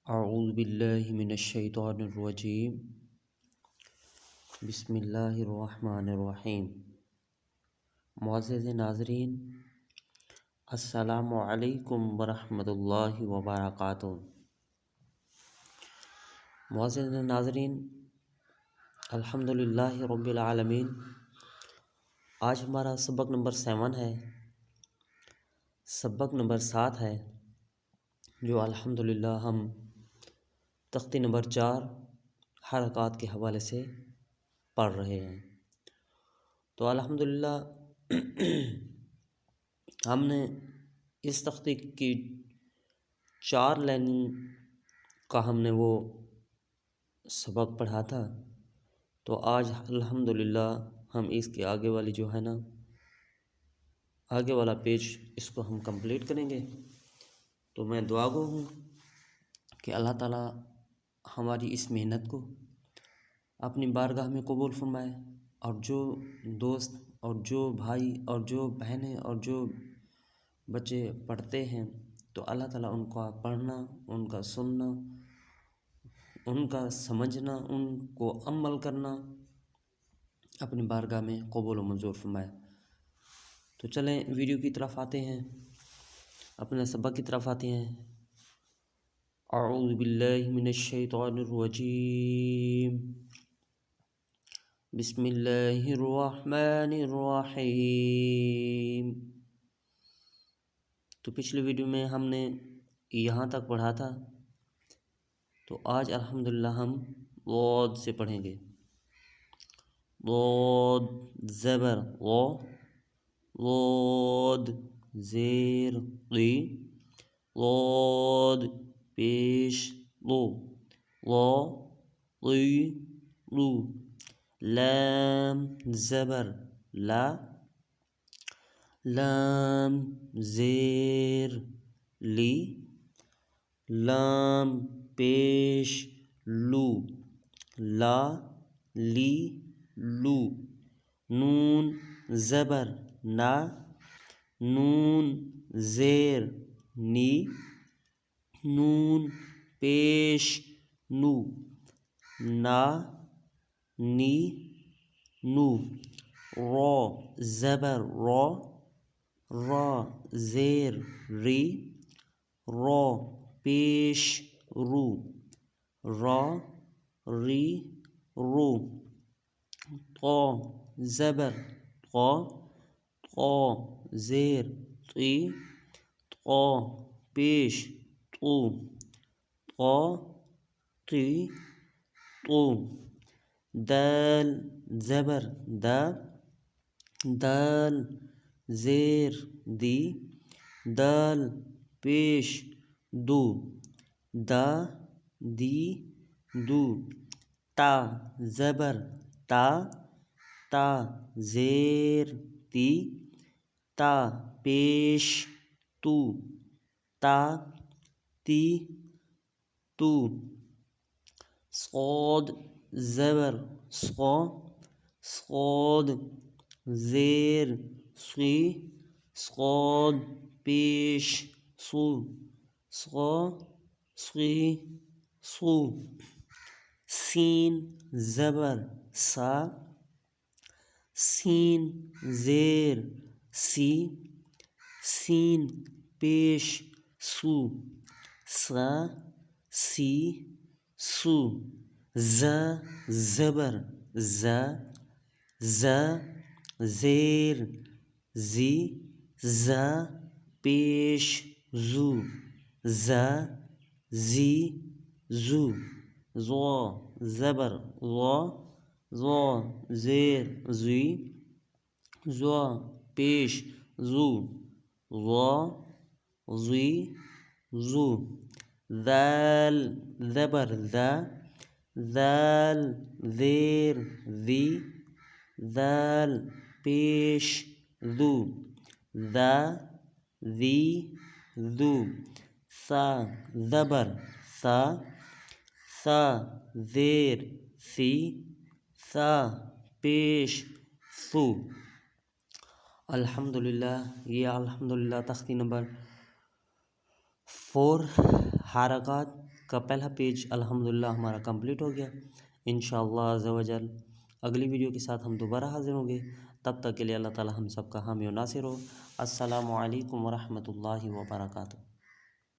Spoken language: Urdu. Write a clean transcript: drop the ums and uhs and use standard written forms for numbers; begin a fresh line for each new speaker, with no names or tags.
اعوذ باللہ من الشیطان الرجیم بسم اللہ الرحمن الرحیم۔ معزز ناظرین، السلام علیکم ورحمۃ اللہ وبرکاتہ۔ معزز ناظرین، الحمدللہ رب العالمین، آج ہمارا سبق نمبر 7 ہے، سبق نمبر 7 ہے جو الحمدللہ ہم تختی نمبر 4 حرکات کے حوالے سے پڑھ رہے ہیں۔ تو الحمدللہ ہم نے اس تختی کی 4 لائننگ کا ہم نے وہ سبق پڑھا تھا، تو آج الحمدللہ ہم اس کے آگے والی جو ہے نا آگے والا پیج اس کو ہم کمپلیٹ کریں گے۔ تو میں دعا گو ہوں کہ اللہ تعالیٰ ہماری اس محنت کو اپنی بارگاہ میں قبول فرمائے، اور جو دوست اور جو بھائی اور جو بہنیں اور جو بچے پڑھتے ہیں تو اللہ تعالیٰ ان کا پڑھنا، ان کا سننا، ان کا سمجھنا، ان کو عمل کرنا اپنی بارگاہ میں قبول و منظور فرمائے۔ تو چلیں ویڈیو کی طرف آتے ہیں، اپنے سبق کی طرف آتے ہیں۔ اعوذ باللہ من الشیطان الرجیم، بسم اللہ الرحمن الرحیم۔ تو پچھلی ویڈیو میں ہم نے یہاں تک پڑھا تھا، تو آج الحمدللہ ہم ضاد سے پڑھیں گے۔ ضاد زبر غ، ضاد زیر قی، ضاد پیش ضو، ضا قی ضو، لام زبر لا، لام زیر لی، لام پیش لو، لا لی لو، نون زبر نا، نون زیر نی، نون پیش نو، نا نی نو، را زبر را، را زیر ری، را پیش رو، را ری رو، طا زبر طا، طا زیر طی، طا پیش طو، طا طی طو، دال زبر دا، دال زیر دی، دال پیش دو، دا دی دو، تا زبر تا، تا زیر تی، تا پیش تو، تا تی تو، صاد زبر صا، صاد زیر صی، صاد پیش صو، صا صی صو، سین زبر سا، سین زیر سی، سین پیش سو، سا سی سو، ز زبر زا، ز زیر زی، ز پیش زو، ز زی زو، ضا زبر ضا، ضا زیر زی، ضا پیش زو، ضا زی زو، ذال زبر ذا، ذال زیر ذی، ذال پیش ذو، ذا ذی ذو، ثا زبر ثا، ثا زیر سی، ثا پیش ثو۔ الحمدللہ یہ الحمدللہ تختی نمبر 4 حرکات کا پہلا پیج الحمدللہ ہمارا کمپلیٹ ہو گیا۔ انشاءاللہ عز و جل اگلی ویڈیو کے ساتھ ہم دوبارہ حاضر ہوں گے، تب تک کے لیے اللہ تعالی ہم سب کا حامی و ناصر ہو۔ السلام علیکم ورحمۃ اللہ وبرکاتہ۔